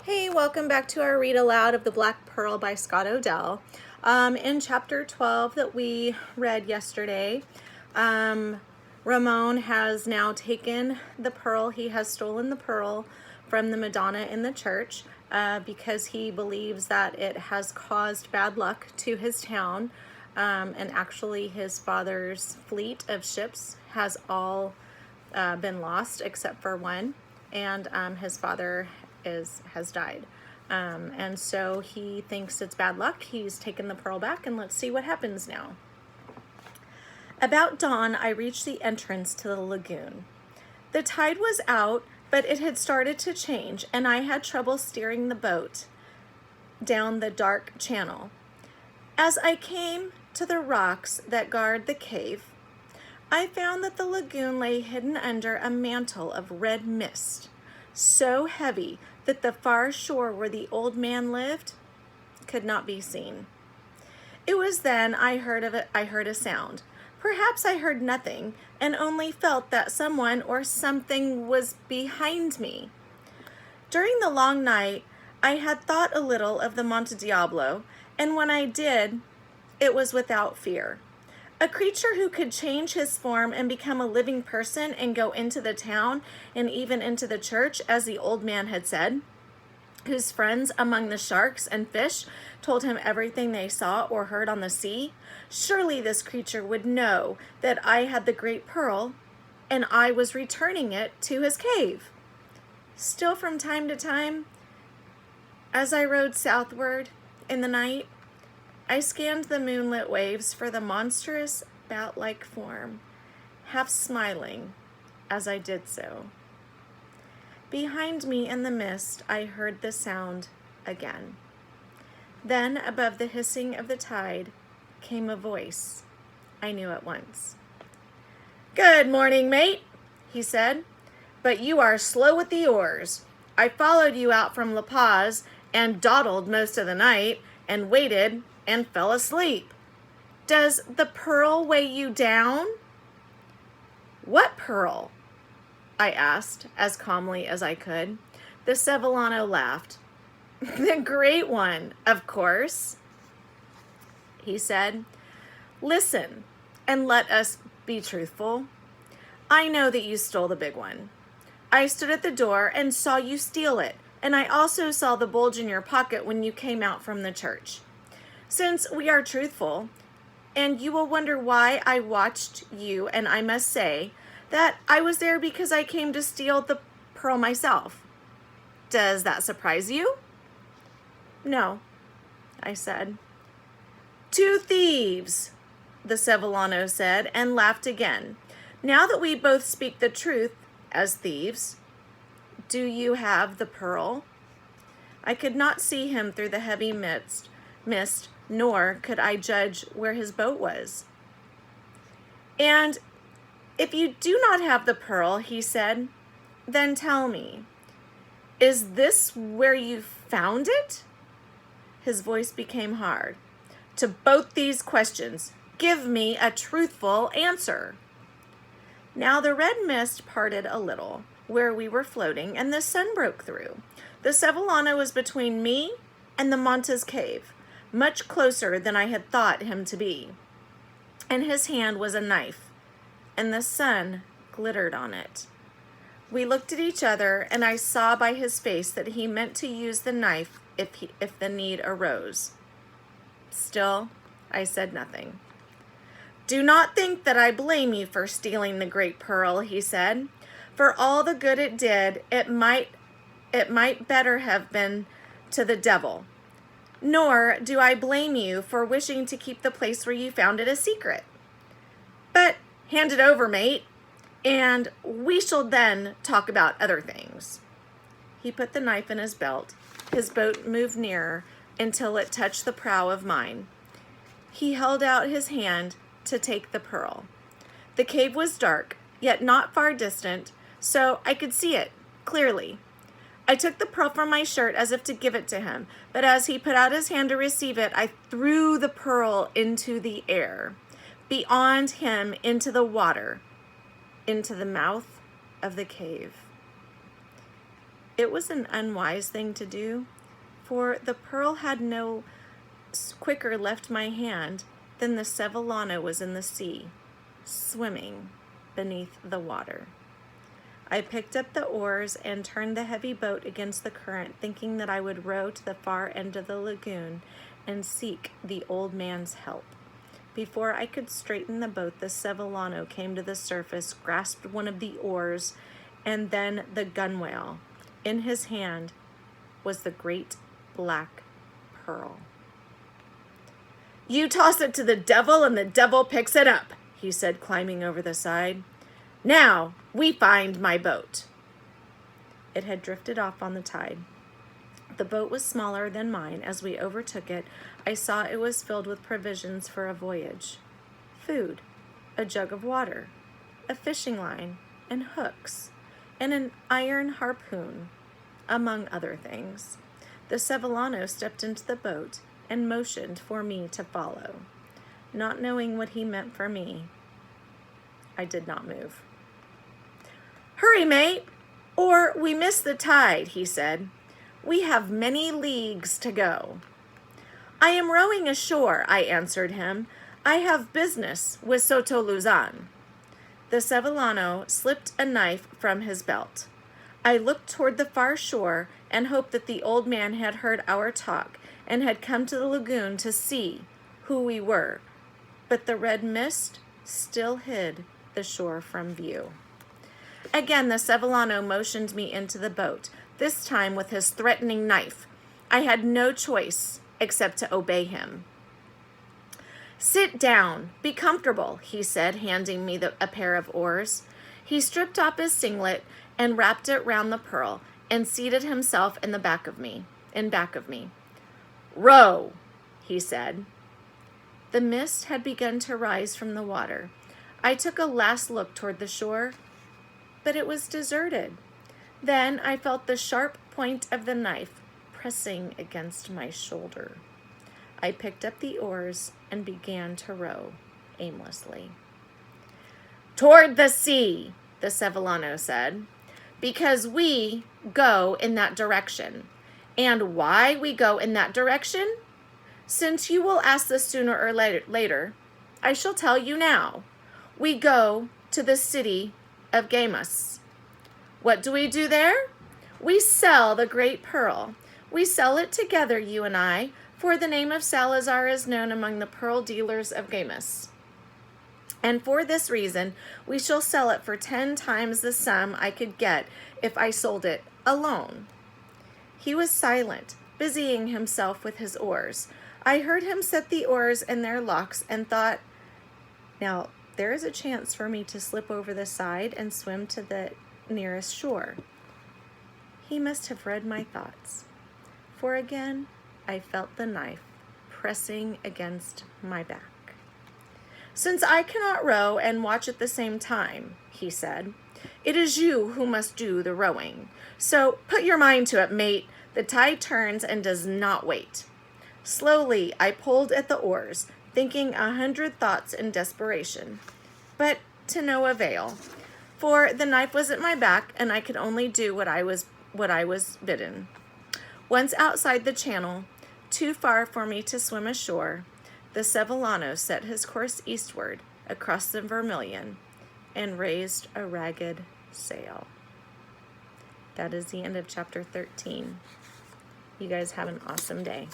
Hey, welcome back to our read aloud of The Black Pearl by Scott Odell. In chapter 12 that we read yesterday, Ramon has now taken the pearl. He has stolen the pearl from the Madonna in the church because he believes that it has caused bad luck to his town. And actually his father's fleet of ships has all been lost except for one, and his father has died. And so he thinks it's bad luck. He's taken the pearl back, and let's see what happens now. About dawn, I reached the entrance to the lagoon. The tide was out, but it had started to change, and I had trouble steering the boat down the dark channel. As I came to the rocks that guard the cave, I found that the lagoon lay hidden under a mantle of red mist, so heavy that the far shore where the old man lived could not be seen. It was then I heard a sound. Perhaps I heard nothing and only felt that someone or something was behind me. During the long night, I had thought a little of the Monte Diablo, and when I did, it was without fear. A creature who could change his form and become a living person and go into the town and even into the church, as the old man had said, whose friends among the sharks and fish told him everything they saw or heard on the sea. Surely this creature would know that I had the great pearl and I was returning it to his cave. Still, from time to time, as I rode southward in the night, I scanned the moonlit waves for the monstrous bat-like form, half smiling as I did so. Behind me in the mist, I heard the sound again. Then, above the hissing of the tide, came a voice I knew at once. "Good morning, mate," he said, "but you are slow with the oars. I followed you out from La Paz and dawdled most of the night and waited and fell asleep. Does the pearl weigh you down?" "What pearl?" I asked as calmly as I could. The Sevillano laughed. "The great one, of course," he said. "Listen, and let us be truthful. I know that you stole the big one. I stood at the door and saw you steal it, and I also saw the bulge in your pocket when you came out from the church. Since we are truthful, and you will wonder why I watched you, and I must say that I was there because I came to steal the pearl myself. Does that surprise you?" "No," I said. "Two thieves," the Sevillano said, and laughed again. "Now that we both speak the truth as thieves, do you have the pearl?" I could not see him through the heavy mist, nor could I judge where his boat was. "And if you do not have the pearl," he said, "then tell me, is this where you found it?" His voice became hard. "To both these questions, give me a truthful answer." Now the red mist parted a little where we were floating, and the sun broke through. The Sevillano was between me and the Monte's cave, much closer than I had thought him to be. In his hand was a knife, and the sun glittered on it. We looked at each other, and I saw by his face that he meant to use the knife if the need arose. Still, I said nothing. "Do not think that I blame you for stealing the great pearl," he said. "For all the good it did, it might better have been to the devil. Nor do I blame you for wishing to keep the place where you found it a secret. But hand it over, mate, and we shall then talk about other things." He put the knife in his belt. His boat moved nearer until it touched the prow of mine. He held out his hand to take the pearl. The cave was dark, yet not far distant, so I could see it clearly. I took the pearl from my shirt as if to give it to him, but as he put out his hand to receive it, I threw the pearl into the air, beyond him into the water, into the mouth of the cave. It was an unwise thing to do, for the pearl had no quicker left my hand than the Sevillano was in the sea, swimming beneath the water. I picked up the oars and turned the heavy boat against the current, thinking that I would row to the far end of the lagoon and seek the old man's help. Before I could straighten the boat, the Sevillano came to the surface, grasped one of the oars, and then the gunwale. In his hand was the great black pearl. "You toss it to the devil and the devil picks it up," he said, climbing over the side. "Now we find my boat." It had drifted off on the tide. The boat was smaller than mine. As we overtook it, I saw it was filled with provisions for a voyage. Food, a jug of water, a fishing line, and hooks, and an iron harpoon, among other things. The Sevillano stepped into the boat and motioned for me to follow. Not knowing what he meant for me, I did not move. "Hurry, mate, or we miss the tide," he said. "We have many leagues to go." "I am rowing ashore," I answered him. "I have business with Soto Luzon." The Sevillano slipped a knife from his belt. I looked toward the far shore and hoped that the old man had heard our talk and had come to the lagoon to see who we were, but the red mist still hid the shore from view. Again, the Sevillano motioned me into the boat, this time with his threatening knife. I had no choice except to obey him. "Sit down, be comfortable," he said, handing me a pair of oars. He stripped off his singlet and wrapped it round the pearl and seated himself in back of me. "Row," he said. The mist had begun to rise from the water. I took a last look toward the shore, but it was deserted. Then I felt the sharp point of the knife pressing against my shoulder. I picked up the oars and began to row aimlessly. "Toward the sea," the Sevillano said, "because we go in that direction. And why we go in that direction? Since you will ask this sooner or later, I shall tell you now. We go to the city of Gamos. What do we do there? We sell the great pearl. We sell it together, you and I, for the name of Salazar is known among the pearl dealers of Gamos. And for this reason, we shall sell it for 10 times the sum I could get if I sold it alone." He was silent, busying himself with his oars. I heard him set the oars in their locks and thought, now there is a chance for me to slip over the side and swim to the nearest shore. He must have read my thoughts, for again I felt the knife pressing against my back. "Since I cannot row and watch at the same time," he said, "it is you who must do the rowing. So put your mind to it, mate. The tide turns and does not wait." Slowly I pulled at the oars, thinking 100 thoughts in desperation, but to no avail, for the knife was at my back and I could only do what I was bidden. Once outside the channel, too far for me to swim ashore, the Sevillano set his course eastward across the Vermilion and raised a ragged sail. That is the end of chapter 13. You guys have an awesome day.